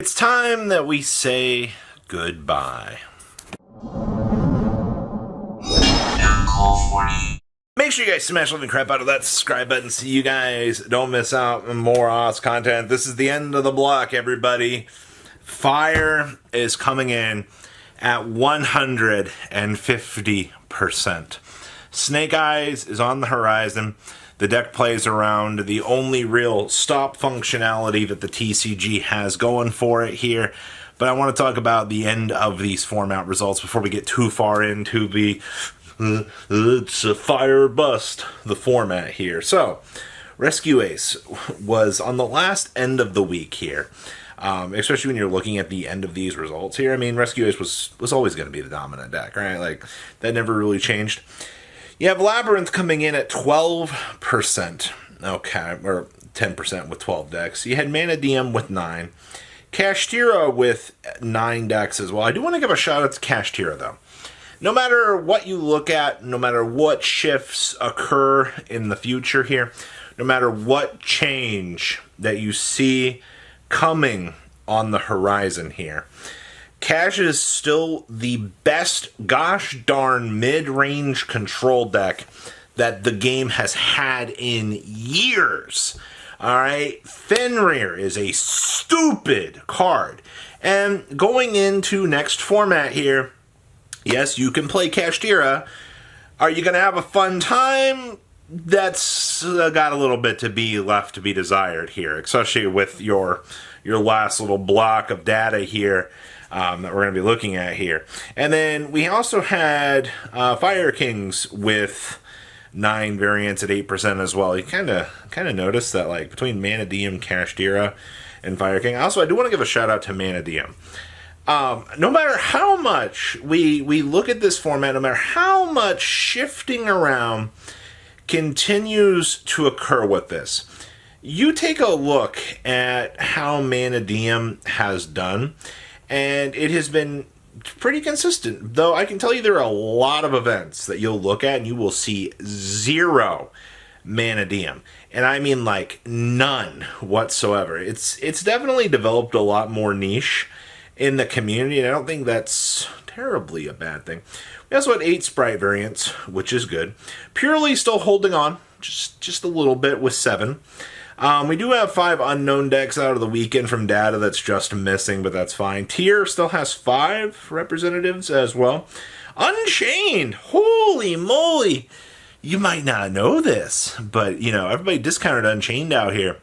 It's time that we say goodbye. Make sure you guys smash the crap out of that subscribe button so you guys don't miss out on more Oz content. This is the end of the block, everybody. Fire is coming in at 150%. Snake Eyes is on the horizon. The deck plays around the only real stop functionality that the TCG has going for it here. But I want to talk about the end of these format results before we get too far into the it's a fire or bust, the format here. So, Rescue Ace was on the last end of the week here. Especially when you're looking at the end of these results here. I mean, Rescue Ace was always going to be the dominant deck, right? Like, that never really changed. You have Labyrinth coming in at 12%. Okay, or 10% with 12 decks. You had Mana Diem with 9. Kashtira with 9 decks as well. I do want to give a shout out to Kashtira, though. No matter what you look at, no matter what shifts occur in the future here, no matter what change that you see coming on the horizon here, Cash is still the best gosh darn mid-range control deck that the game has had in years. Alright, Fenrir is a stupid card. And going into next format here, yes, you can play Kashtira. Are you going to have a fun time? That's got a little bit to be left to be desired here, especially with your last little block of data here. That we're going to be looking at here. And then we also had Fire Kings with 9 variants at 8% as well. You kind of notice that, like, between Mana Diem, Kashtira, and Fire King. Also, I do want to give a shout out to Mana Diem. No matter how much we look at this format, no matter how much shifting around continues to occur with this, you take a look at how Mana Diem has done, and it has been pretty consistent. Though I can tell you there are a lot of events that you'll look at and you will see 0 Mana Diem. And I mean, like, none whatsoever. It's definitely developed a lot more niche in the community, and I don't think that's terribly a bad thing. We also had 8 Sprite variants, which is good. Purely still holding on, just a little bit with 7. We do have 5 unknown decks out of the weekend from data that's just missing, but that's fine. Tier still has 5 representatives as well. Unchained! Holy moly! You might not know this, but, you know, everybody discounted Unchained out here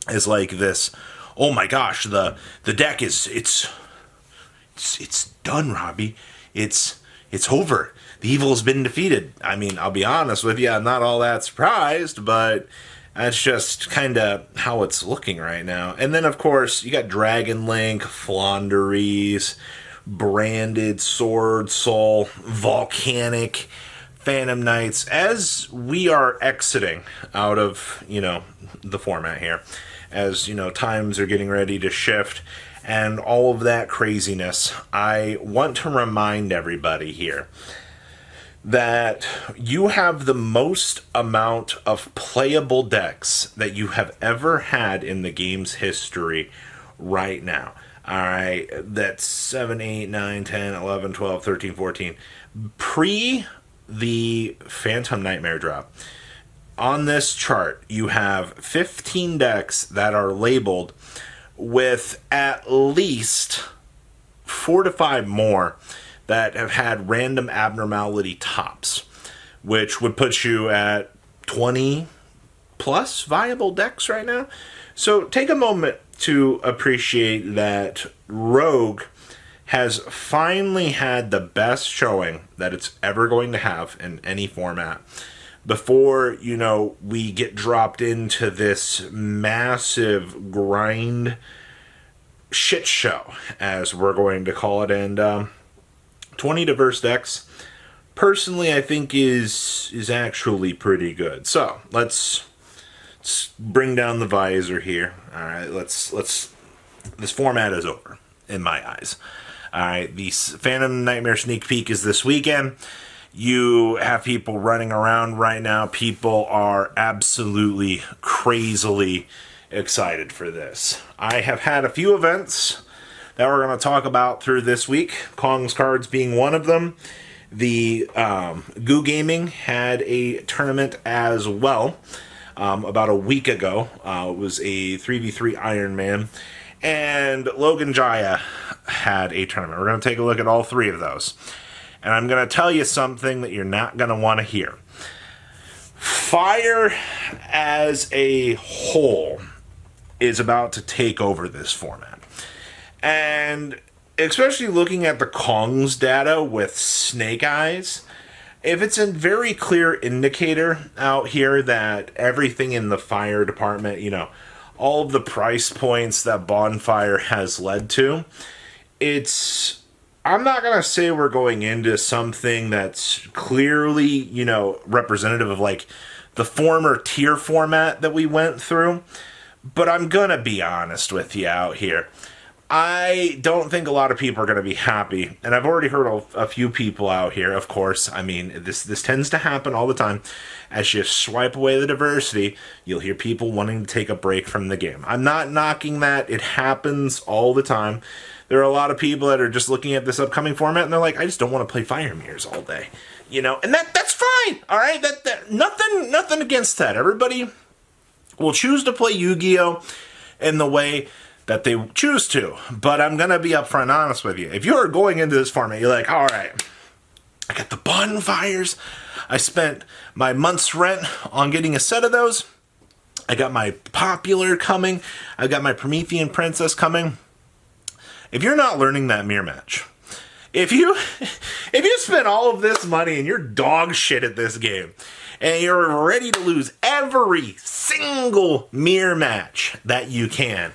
as like this, oh my gosh, the deck is, it's done, Robbie. It's over. The evil has been defeated. I mean, I'll be honest with you, I'm not all that surprised, but that's just kind of how it's looking right now. And then, of course, you got Dragon Link, Flaunderies, Branded, Sword Soul, Volcanic, Phantom Knights. As we are exiting out of, you know, the format here, as, you know, times are getting ready to shift and all of that craziness, I want to remind everybody here that you have the most amount of playable decks that you have ever had in the game's history right now. Alright, that's 7, 8, 9, 10, 11, 12, 13, 14. Pre the Phantom Nightmare drop, on this chart, you have 15 decks that are labeled with at least 4 to 5 more that have had random abnormality tops, which would put you at 20 plus viable decks right now. So take a moment to appreciate that Rogue has finally had the best showing that it's ever going to have in any format before, you know, we get dropped into this massive grind shit show, as we're going to call it. And 20 diverse decks, personally, I think is actually pretty good. So let's bring down the visor here. All right, let's. This format is over in my eyes. All right, the Phantom Nightmare sneak peek is this weekend. You have people running around right now. People are absolutely crazily excited for this. I have had a few events that we're going to talk about through this week, Kong's Cards being one of them. The Goo Gaming had a tournament as well about a week ago. It was a 3v3 Iron Man. And Logan Jaya had a tournament. We're going to take a look at all three of those. And I'm going to tell you something that you're not going to want to hear. Fire as a whole is about to take over this format. And especially looking at the Kong's data with Snake Eyes, if it's a very clear indicator out here that everything in the fire department, you know, all of the price points that Bonfire has led to, I'm not going to say we're going into something that's clearly, you know, representative of like the former tier format that we went through, but I'm going to be honest with you out here. I don't think a lot of people are going to be happy, and I've already heard a few people out here, of course. I mean, this tends to happen all the time. As you swipe away the diversity, you'll hear people wanting to take a break from the game. I'm not knocking that. It happens all the time. There are a lot of people that are just looking at this upcoming format, and they're like, I just don't want to play Fire Mirrors all day. You know, and that's fine, all right? Nothing against that. Everybody will choose to play Yu-Gi-Oh! In the way that they choose to. But I'm going to be upfront and honest with you. If you're going into this format, you're like, all right, I got the bonfires. I spent my month's rent on getting a set of those. I got my popular coming. I got my Promethean Princess coming. If you're not learning that mirror match, if you spend all of this money and you're dog shit at this game, and you're ready to lose every single mirror match that you can,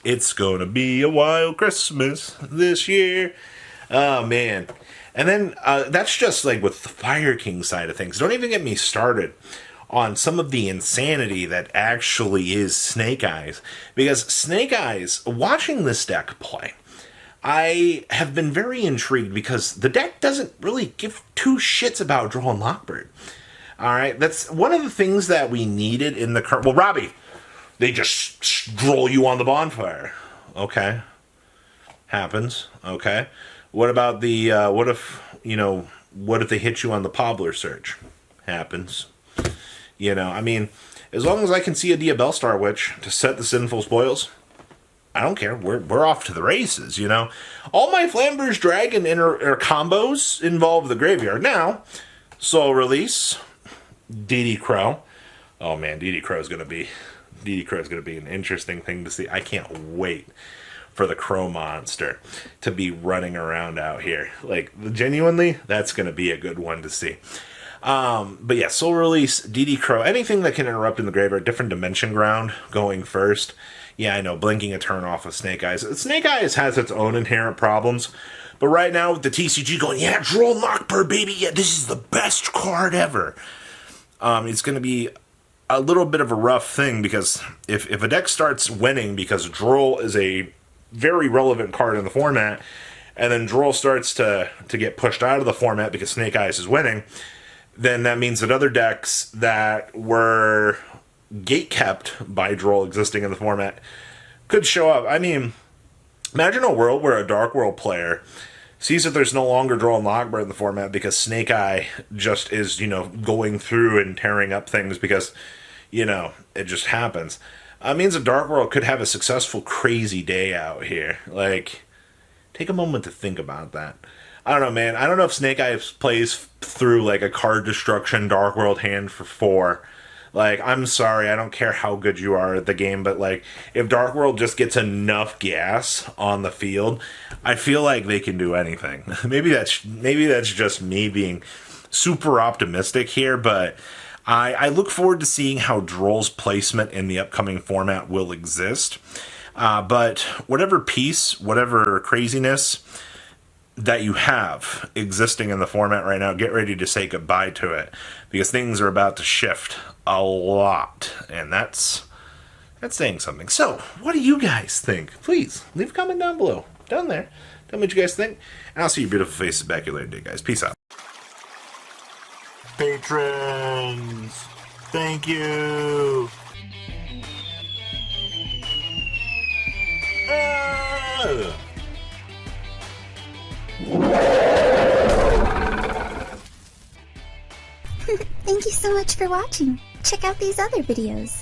it's gonna be a wild Christmas this year. Oh, man. And then that's just like with the Fire King side of things. Don't even get me started on some of the insanity that actually is Snake Eyes. Because Snake Eyes, watching this deck play, I have been very intrigued because the deck doesn't really give two shits about Droll and Lockbird. Alright, that's one of the things that we needed in the current... Well, Robbie, they just droll you on the bonfire. Okay. Happens. Okay. What about the, what if they hit you on the Pobbler Surge? Happens. You know, I mean, as long as I can see a Diabell Star Witch to set the Sinful Spoils, I don't care. We're off to the races, you know. All my Flamber's Dragon combos involve the graveyard. Now, Soul Release, DD Crow. Oh man, DD Crow is going to be an interesting thing to see. I can't wait for the Crow monster to be running around out here. Like, genuinely, that's going to be a good one to see. But yeah, Soul Release, DD Crow, anything that can interrupt in the graveyard, different Dimension Ground going first. Yeah, I know, blinking a turn off of Snake Eyes. Snake Eyes has its own inherent problems, but right now with the TCG going, yeah, Droll Lockbird, baby, yeah, this is the best card ever. It's going to be a little bit of a rough thing because if a deck starts winning because Droll is a very relevant card in the format, and then Droll starts to get pushed out of the format because Snake Eyes is winning, then that means that other decks that were gate-kept by Droll existing in the format could show up. I mean, imagine a world where a Dark World player sees that there's no longer Droll and Lockbird in the format because Snake Eye just is, you know, going through and tearing up things because, you know, it just happens. Means a Dark World could have a successful crazy day out here. Like, take a moment to think about that. I don't know, man. I don't know if Snake Eyes plays through, like, a card destruction Dark World hand for 4. Like, I'm sorry, I don't care how good you are at the game, but, like, if Dark World just gets enough gas on the field, I feel like they can do anything. Maybe that's just me being super optimistic here, but I look forward to seeing how Droll's placement in the upcoming format will exist. But whatever piece, whatever craziness that you have existing in the format right now, get ready to say goodbye to it, because things are about to shift a lot, and that's saying something. So, what do you guys think? Please, leave a comment down below. Down there. Tell me what you guys think, and I'll see your beautiful faces back here later, guys. Peace out. Patrons! Thank you. Thank you so much for watching. Check out these other videos.